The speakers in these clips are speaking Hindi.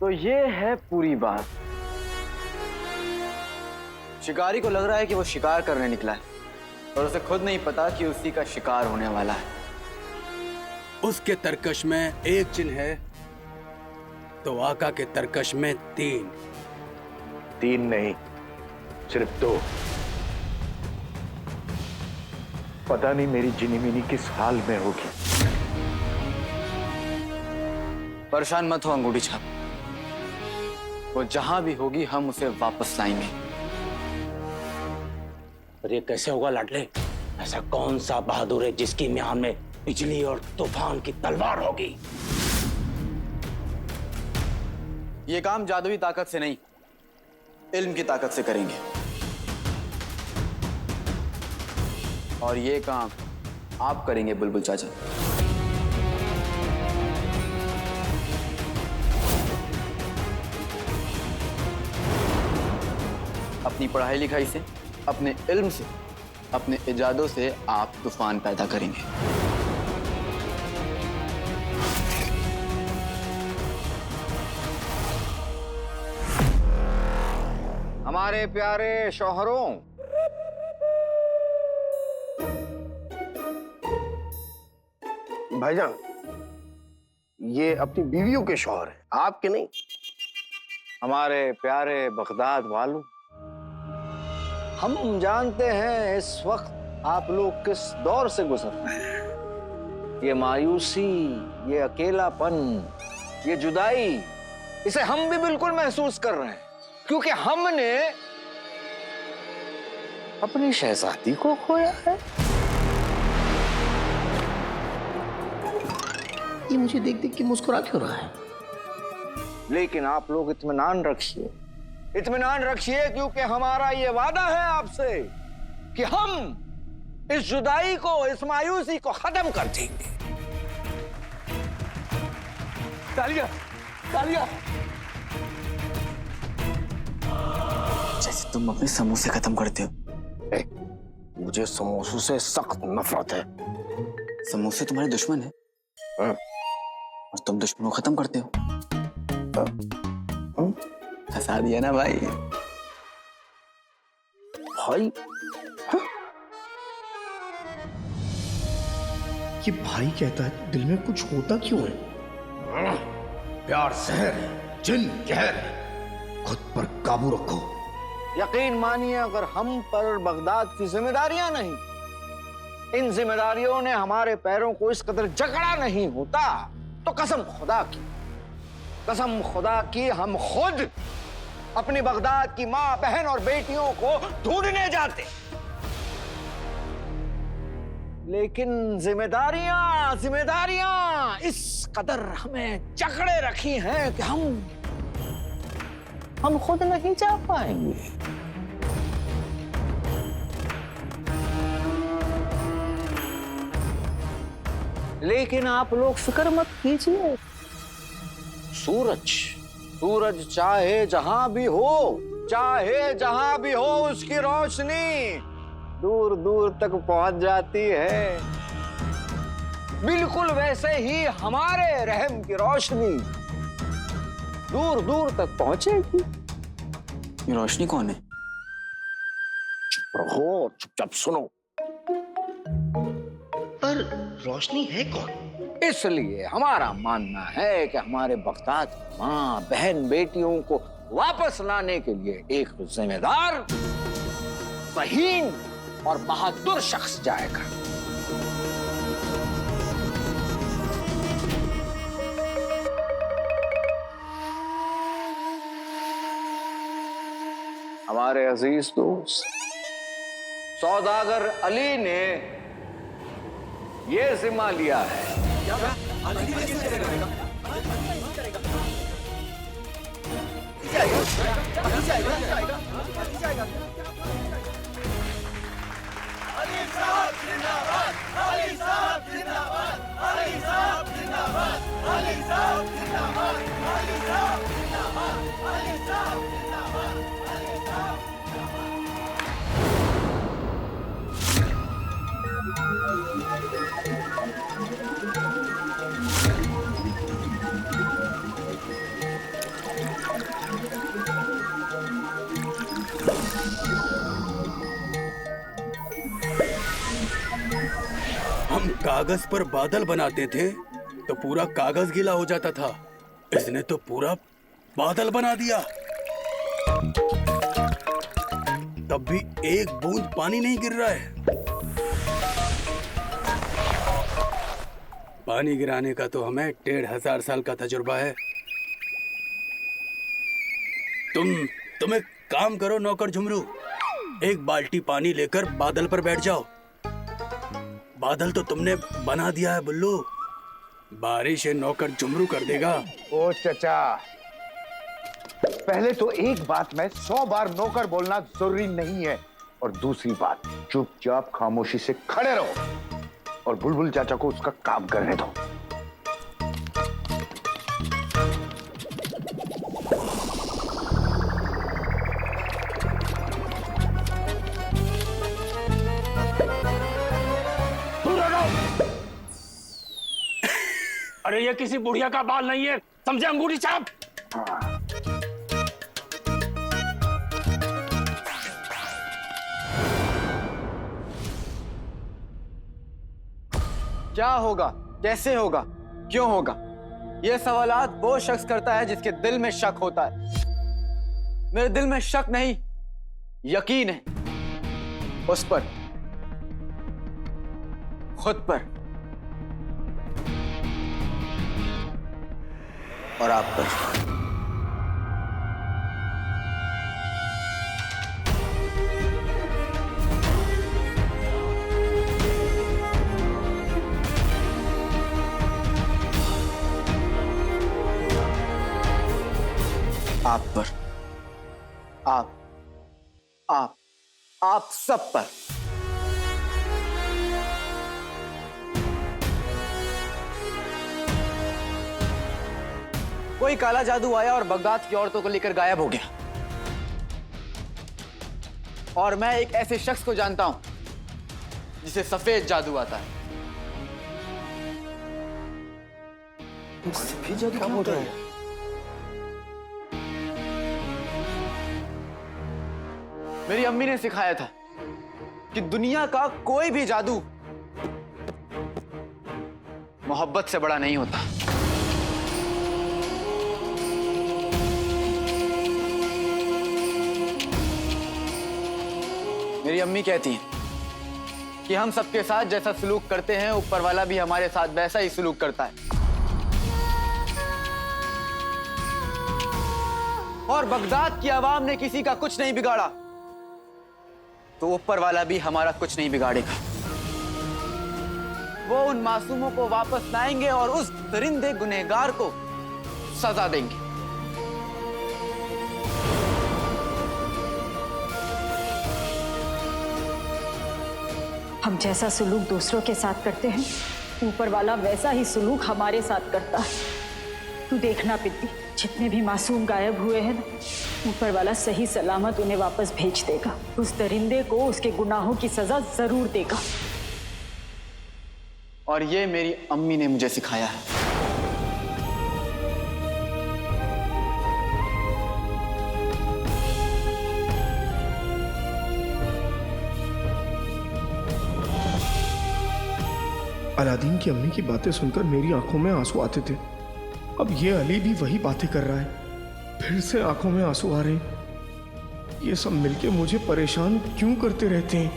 तो ये है पूरी बात। शिकारी को लग रहा है कि वो शिकार करने निकला है और उसे खुद नहीं पता कि उसी का शिकार होने वाला है। उसके तरकश में एक चिन्ह है तो आका के तरकश में 3। 3 नहीं, सिर्फ 2। पता नहीं मेरी जिनी मिनी किस हाल में होगी। परेशान मत हो अंगूठी छाप, वो जहां भी होगी हम उसे वापस लाएंगे। पर ये कैसे होगा लाडले? ऐसा कौन सा बहादुर है जिसकी म्यान में बिजली और तूफान की तलवार होगी? ये काम जादुई ताकत से नहीं, इल्म की ताकत से करेंगे। और ये काम आप करेंगे बुलबुल चाचा। अपनी पढ़ाई लिखाई से, अपने इल्म से, अपने इजादों से आप तूफान पैदा करेंगे। हमारे प्यारे शौहरों, भाईजान, ये अपनी बीवियों के शौहर हैं, आपके नहीं। हमारे प्यारे बगदाद वालों, हम जानते हैं इस वक्त आप लोग किस दौर से गुजर रहे हैं। ये मायूसी, ये अकेलापन, ये जुदाई, इसे हम भी बिल्कुल महसूस कर रहे हैं, क्योंकि हमने अपनी शहजादी को खोया है। ये मुझे देख देख के मुस्कुरा क्यों रहा है? लेकिन आप लोग इत्मीनान रखिए, इत्मीनान रखिए, क्योंकि हमारा ये वादा है आपसे कि हम इस जुदाई को, इस मायूसी को खत्म कर देंगे। तालिया, तालिया। जैसे तुम अपने समोसे खत्म करते हो। मुझे समोसों से सख्त नफरत है। समोसे तुम्हारे दुश्मन है और तुम दुश्मनों को खत्म करते हो। फंसा दिया ना भाई। भाई? हाँ? ये भाई कहता है, दिल में कुछ होता क्यों है? प्यार जहर है, जिन कहर है, खुद पर काबू रखो। यकीन मानिए, अगर हम पर बगदाद की जिम्मेदारियां नहीं, इन जिम्मेदारियों ने हमारे पैरों को इस कदर जकड़ा नहीं होता, तो कसम खुदा की हम खुद अपनी बगदाद की मां, बहन और बेटियों को ढूंढने जाते। लेकिन जिम्मेदारियां इस कदर हमें जकड़े रखी हैं कि हम खुद नहीं जा पाएंगे। लेकिन आप लोग फिक्र मत कीजिए, सूरज चाहे जहां भी हो उसकी रोशनी दूर दूर तक पहुंच जाती है। बिल्कुल वैसे ही हमारे रहम की रोशनी दूर दूर तक पहुंचेगी। ये रोशनी कौन है? चुप रहो, चुपचाप सुनो। पर रोशनी है कौन? इसलिए हमारा मानना है कि हमारे बगदाद की मां, बहन, बेटियों को वापस लाने के लिए एक जिम्मेदार, ज़हीन और बहादुर शख्स जाएगा। हमारे अजीज दोस्त सौदागर अली ने यह जिम्मा लिया है। कागज पर बादल बनाते थे तो पूरा कागज गीला हो जाता था। इसने तो पूरा बादल बना दिया। तब भी एक बूंद पानी नहीं गिर रहा है। पानी गिराने का तो हमें 1500 साल का तजुर्बा है। तुम एक काम करो नौकर झुमरू, एक बाल्टी पानी लेकर बादल पर बैठ जाओ। बादल तो तुमने बना दिया है बुल्लू, बारिश है नौकर झुमरू कर देगा। ओ चचा, पहले तो एक बात में 100 बार नौकर बोलना जरूरी नहीं है, और दूसरी बात, चुपचाप खामोशी से खड़े रहो और बुलबुल चाचा को उसका काम करने दो। अरे ये किसी बुढ़िया का बाल नहीं है, समझे अंगूठी छाप। क्या होगा, कैसे होगा, क्यों होगा, ये सवालात वो शख्स करता है जिसके दिल में शक होता है। मेरे दिल में शक नहीं, यकीन है उस पर, खुद पर और आप पर। आप पर, आप सब पर। कोई काला जादू आया और बगदाद की औरतों को लेकर गायब हो गया। और मैं एक ऐसे शख्स को जानता हूं जिसे सफेद जादू आता है। सफेद जादू क्या बोल रहा है? मेरी अम्मी ने सिखाया था कि दुनिया का कोई भी जादू मोहब्बत से बड़ा नहीं होता। मेरी अम्मी कहती हैं कि हम सबके साथ जैसा सलूक करते हैं, ऊपर वाला भी हमारे साथ वैसा ही सलूक करता है। और बगदाद की आवाम ने किसी का कुछ नहीं बिगाड़ा तो ऊपर वाला भी हमारा कुछ नहीं बिगाड़ेगा। वो उन मासूमों को वापस लाएंगे और उस दरिंदे गुनहगार को सजा देंगे। हम जैसा सलूक दूसरों के साथ करते हैं, ऊपर वाला वैसा ही सलूक हमारे साथ करता है। तू देखना पिद्दी, जितने भी मासूम गायब हुए हैं ना, ऊपर वाला सही सलामत उन्हें वापस भेज देगा। उस दरिंदे को उसके गुनाहों की सजा जरूर देगा। और ये मेरी अम्मी ने मुझे सिखाया है। अलादीन की अम्मी की बातें सुनकर मेरी आंखों में आंसू आते थे। अब ये अली भी वही बातें कर रहा है, फिर से आंखों में आंसू आ रहे हैं। ये सब मिलके मुझे परेशान क्यों करते रहते हैं?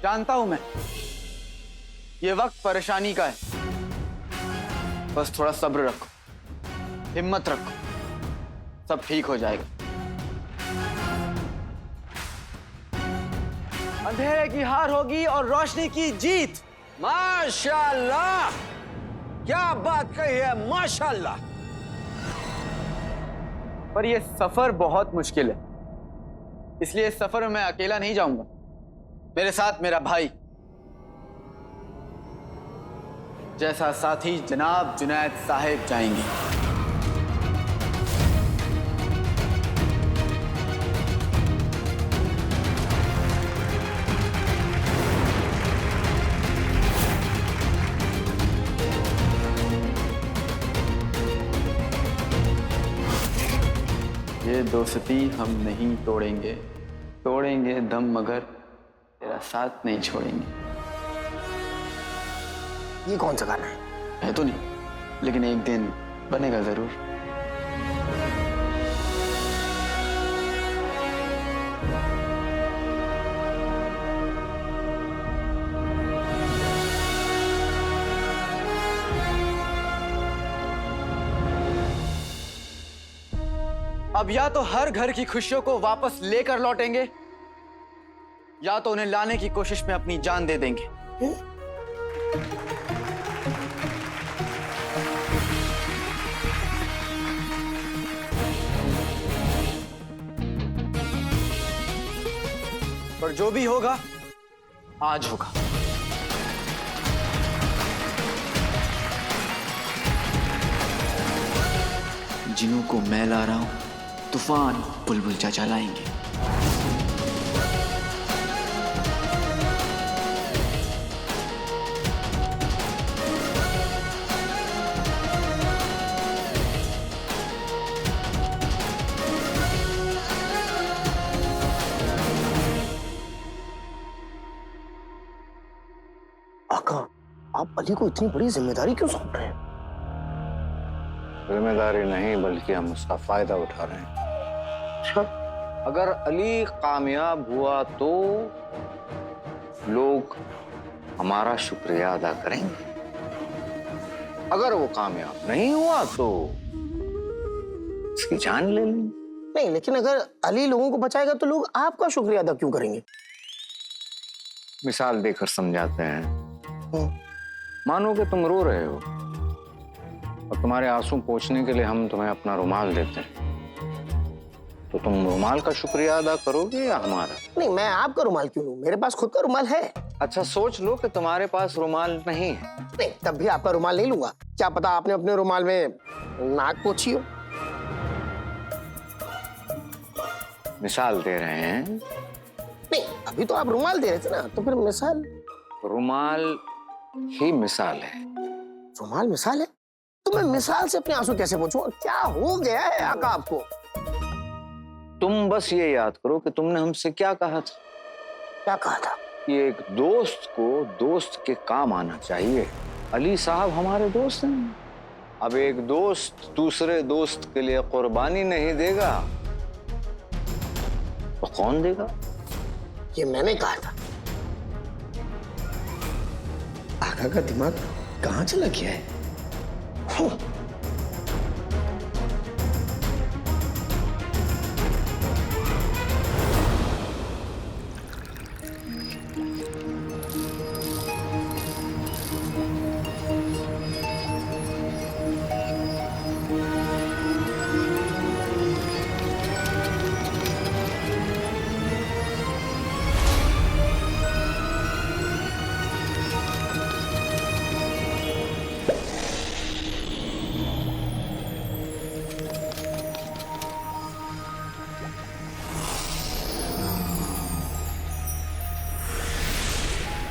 जानता हूं मैं, ये वक्त परेशानी का है। बस थोड़ा सब्र रखो, हिम्मत रखो, सब ठीक हो जाएगा। अंधेरे की हार होगी और रोशनी की जीत। माशाल्लाह, क्या बात कही है, माशाल्लाह। पर यह सफर बहुत मुश्किल है, इसलिए इस सफर में मैं अकेला नहीं जाऊंगा। मेरे साथ मेरा भाई, जैसा साथी जनाब जुनैद साहिब जाएंगे। ये दोस्ती हम नहीं तोड़ेंगे, तोड़ेंगे दम मगर तेरा साथ नहीं छोड़ेंगे। ये कौन सा गाना है? तो नहीं, लेकिन एक दिन बनेगा जरूर। अब या तो हर घर की खुशियों को वापस लेकर लौटेंगे या तो उन्हें लाने की कोशिश में अपनी जान दे देंगे। पर जो भी होगा आज होगा। जिनों को मैं ला रहा हूं, तूफान बुलबुल चाचा लाएंगे। आका, आप अली को इतनी बड़ी जिम्मेदारी क्यों सौंप रहे हैं? जिम्मेदारी नहीं बल्कि हम उसका फायदा उठा रहे हैं। अगर अली कामयाब हुआ तो लोग हमारा शुक्रिया अदा करेंगे, अगर वो कामयाब नहीं हुआ तो उसकी जान ले लेंगे। नहीं, लेकिन अगर अली लोगों को बचाएगा तो लोग आपका शुक्रिया अदा क्यों करेंगे? मिसाल देकर समझाते हैं। मानो कि तुम रो रहे हो और तुम्हारे आंसू पोंछने के लिए हम तुम्हें अपना रुमाल देते हैं, तो तुम रुमाल का शुक्रिया अदा करोगे या हमारा? नहीं, मैं आपका रुमाल क्यों लूं? मेरे पास खुद का रुमाल है। अच्छा, सोच लो कि तुम्हारे पास रुमाल नहीं है। नहीं, तब भी आपका रुमाल नहीं लूंगा। क्या पता आपने अपने रुमाल में नाक पोंछी हो। मिसाल दे रहे हैं। नहीं, अभी तो आप रुमाल दे रहे थे ना, तो फिर मिसाल? रुमाल ही मिसाल है। रुमाल मिसाल है? तो मैं मिसाल से अपने आंसू कैसे पोंछूंगा? क्या हो गया है आका आपको? तुम बस ये याद करो कि तुमने हमसे क्या कहा था। क्या कहा था? कि एक दोस्त को दोस्त के काम आना चाहिए। अली साहब हमारे दोस्त हैं। अब एक दोस्त दूसरे दोस्त के लिए कुर्बानी नहीं देगा तो कौन देगा? ये मैंने कहा था। आका का दिमाग कहाँ चला गया है?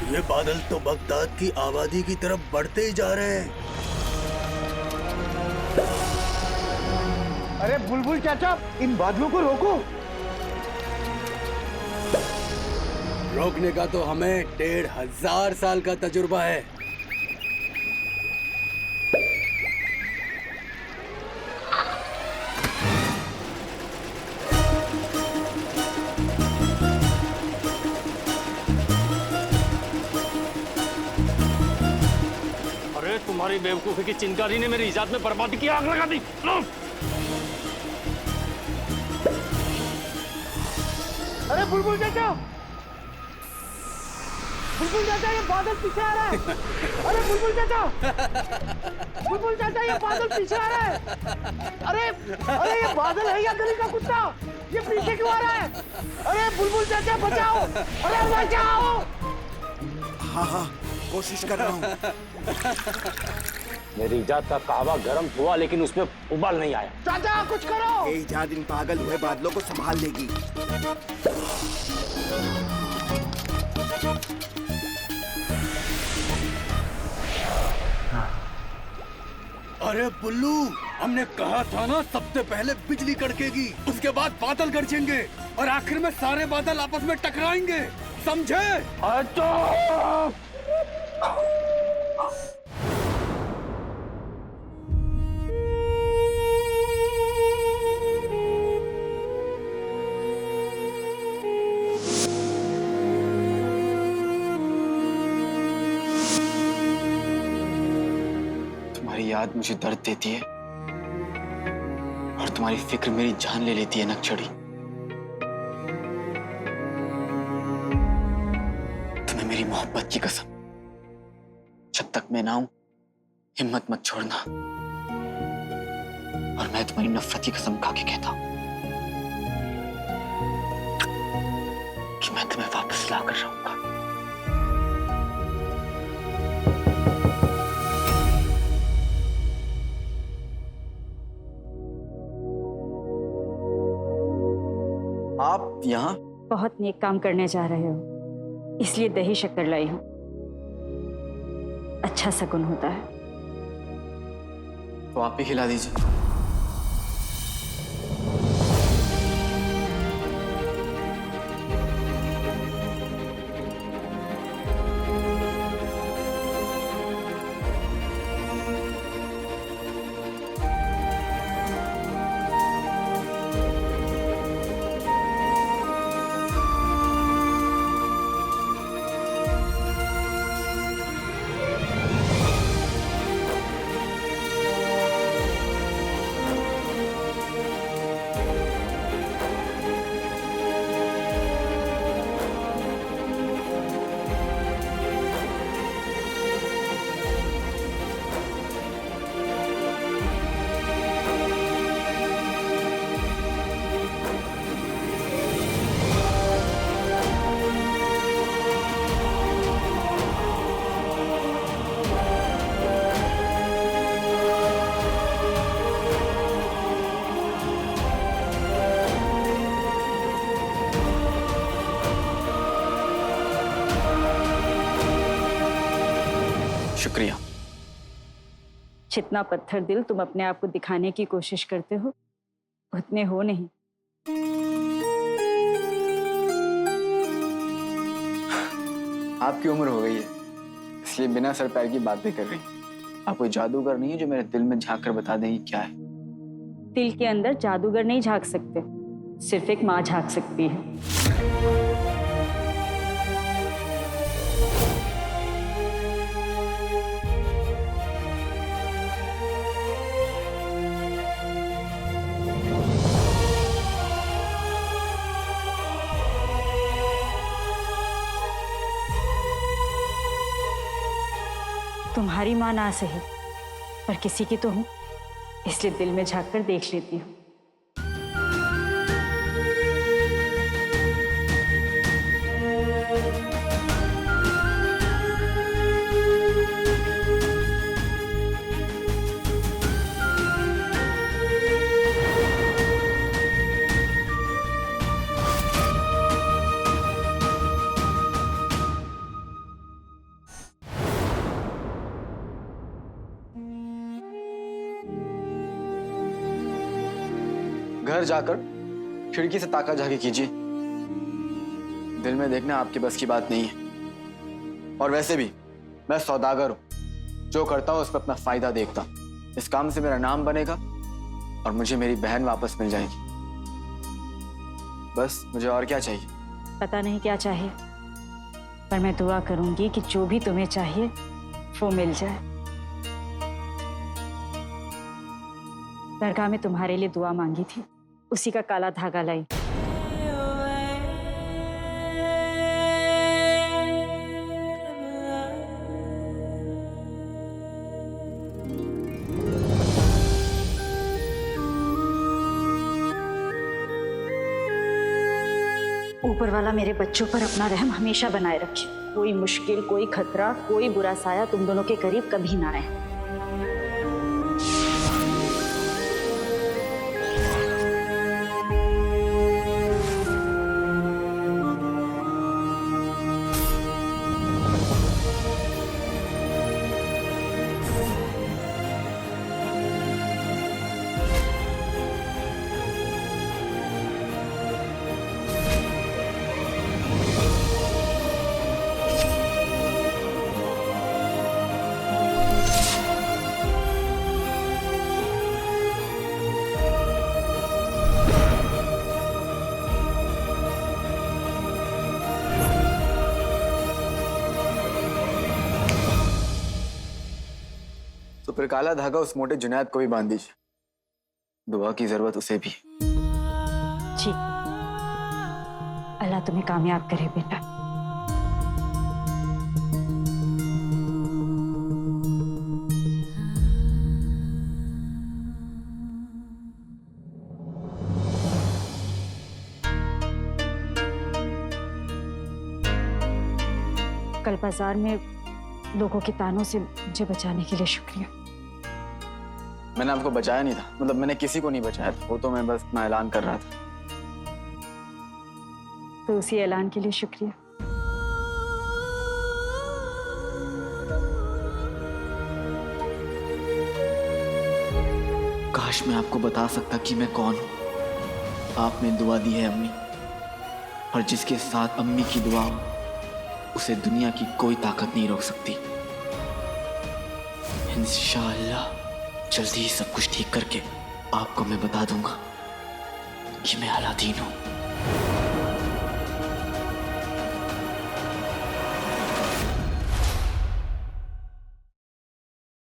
ये बादल तो बगदाद की आबादी की तरफ बढ़ते ही जा रहे हैं। अरे बुलबुल चाचा, इन बादलों को रोको। रोकने का तो हमें 1500 साल का तजुर्बा है। तुम्हारी बेवकूफी की चिंगारी ने मेरी इजाजत में बर्बादी की आग लगा दी। अरे बुलबुल चाचा, बुलबुल चाचा, ये बादल पीछे आ रहा है। अरे बुलबुल चाचा, बुलबुल चाचा, ये बादल पीछे आ रहा है। अरे अरे, ये बादल है या गली का कुत्ता? ये पीछे क्यों आ रहा है? अरे बुलबुल चाचा, बचाओ! अरे बचाओ! हाँ, कोशिश कर रहा हूँ। मेरी इजाद का कहवा गर्म हुआ लेकिन उसमें उबाल नहीं आया। चाचा कुछ करो! ये इजाद इन पागल हुए बादलों को संभाल लेगी। अरे बुल्लू, हमने कहा था ना सबसे पहले बिजली कड़केगी, उसके बाद बादल गरजेंगे। और आखिर में सारे बादल आपस में टकराएंगे, समझे? तुम्हारी याद मुझे दर्द देती है और तुम्हारी फिक्र मेरी जान ले लेती है नक्चड़ी। तुम्हें मेरी मोहब्बत की कसम, जब तक मैं ना हूं हिम्मत मत छोड़ना। और मैं तुम्हारी नफरत की कसम खा के कहता हूं कि मैं तुम्हें वापस ला कर रहूंगा। आप यहाँ? बहुत नेक काम करने जा रहे हो, इसलिए दही शक्कर लाई हूं। अच्छा शगुन होता है। तो आप ही खिला दीजिए। शुक्रिया। जितना पत्थर दिल तुम अपने आप को दिखाने की कोशिश करते हो, उतने हो नहीं। आपकी उम्र हो गई है, इसलिए बिना सर पैर की बातें कर रही। आप कोई जादूगर नहीं है जो मेरे दिल में झांक कर बता देंगी क्या है। दिल के अंदर जादूगर नहीं झांक सकते, सिर्फ एक माँ झांक सकती है। तुम्हारी माँ ना सही, पर किसी की तो हूं, इसलिए दिल में झांक कर देख लेती हूँ। घर जाकर खिड़की से ताका झाकी कीजिए। दिल में देखना आपकी बस की बात नहीं है। और वैसे भी मैं सौदागर हूं, जो करता हूं उस पर अपना फायदा देखता। इस काम से मेरा नाम बनेगा और मुझे मेरी बहन वापस मिल जाएगी। बस मुझे और क्या चाहिए? पता नहीं क्या चाहिए, पर मैं दुआ करूंगी कि जो भी तुम्हें चाहिए वो मिल जाए। दरगाह में तुम्हारे लिए दुआ मांगी थी, उसी का काला धागा लाई। ऊपर वाला मेरे बच्चों पर अपना रहम हमेशा बनाए रखे। कोई मुश्किल, कोई खतरा, कोई बुरा साया तुम दोनों के करीब कभी ना आए। फिर काला धागा उस मोटे जुनैद को भी बांध दीजिए। दुआ की जरूरत उसे भी। जी, अल्लाह तुम्हें कामयाब करे बेटा। कल बाजार में लोगों के तानों से मुझे बचाने के लिए शुक्रिया। मैंने आपको बचाया नहीं था, मतलब मैंने किसी को नहीं बचाया था, वो तो मैं बस अपना ऐलान कर रहा था। तो उसी ऐलान के लिए शुक्रिया। काश मैं आपको बता सकता कि मैं कौन हूं। आपने दुआ दी है अम्मी, और जिसके साथ अम्मी की दुआ हो उसे दुनिया की कोई ताकत नहीं रोक सकती। इंशाअल्लाह जल्दी ही सब कुछ ठीक करके आपको मैं बता दूंगा कि मैं अलादीन हूं।